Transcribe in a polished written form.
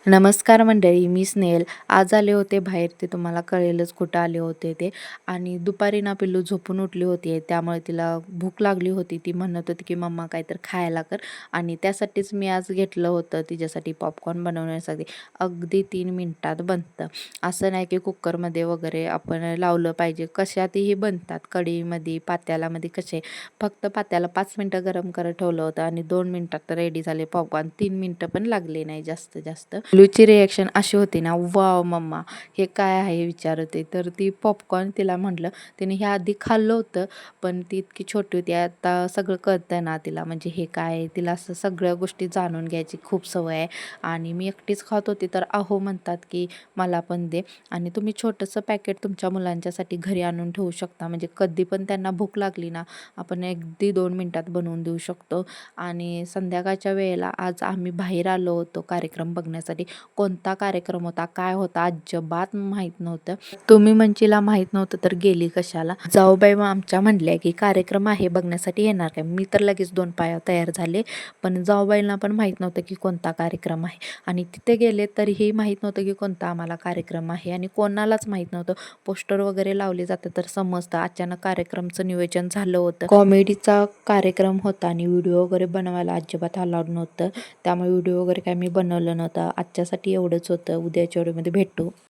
नमस्कार मंडळी, मी स्नेहल. आज आले होते बाहेर, ते तुम्हाला कळेलच कुठं आले होते ते. आणि दुपारी ना पिल्लू झोपून उठली होती, त्यामुळे तिला भूक लागली होती. ती म्हणत होती की मम्मा काहीतरी खायला कर, आणि त्यासाठीच मी आज घेतलं होतं तिच्यासाठी पॉपकॉर्न बनवण्यासाठी. अगदी 3 मिनिटात बनतं. असं नाही की कुकरमध्ये वगैरे आपण लावलं पाहिजे, कशातही बनतात. कढईमध्ये, पातेल्यामध्ये कसे. फक्त पात्याला 5 मिनटं गरम करत ठेवलं होतं आणि 2 मिनिटात रेडी झाले पॉपकॉर्न. 3 मिनिटं पण लागले नाही जास्त जास्त. पिल्लूची रिॲक्शन अशी होती ना, वाव मम्मा हे काय आहे विचारते. तर ती पॉपकॉर्न तिला म्हटलं, तिने हे आधी खाल्लं होतं, पण ती इतकी छोटी होती. आता सगळं कळतं ना तिला, म्हणजे हे काय आहे. तिला असं सगळ्या गोष्टी जाणून घ्यायची खूप सवय आहे. आणि मी एकटीच खात होती, तर अहो म्हणतात की मला पण दे. आणि तुम्ही छोटंसं पॅकेट तुमच्या मुलांच्यासाठी घरी आणून ठेवू शकता, म्हणजे कधी पण त्यांना भूक लागली ना, आपण अगदी 2 मिनिटात बनवून देऊ शकतो. आणि संध्याकाळच्या वेळेला आज आम्ही बाहेर आलो होतो कार्यक्रम बघण्यासाठी. कोणता कार्यक्रम होता, काय होता, अजिबात माहीत नव्हतं. तुम्ही म्हणशीला माहीत नव्हतं तर गेली कशाला. जाऊबाई मग आमच्या म्हणल्या की कार्यक्रम आहे, बघण्यासाठी येणार काय. मी तर लगेच 2 पाया तयार झाले. पण जाऊबाईंना पण माहीत नव्हतं की कोणता कार्यक्रम आहे. आणि तिथे गेले तरीही माहीत नव्हतं की कोणता आम्हाला कार्यक्रम आहे, आणि कोणालाच माहीत नव्हतं. पोस्टर वगैरे लावले जातं तर समजतं. अचानक कार्यक्रमचं नियोजन झालं होतं. कॉमेडीचा कार्यक्रम होता आणि व्हिडिओ वगैरे बनवायला अजिबात अलाउड नव्हतं. त्यामुळे व्हिडिओ वगैरे काय मी बनवलं नव्हतं. आजच्यासाठी एवढंच होतं. उद्याच्या व्हिडिओमध्ये भेटू.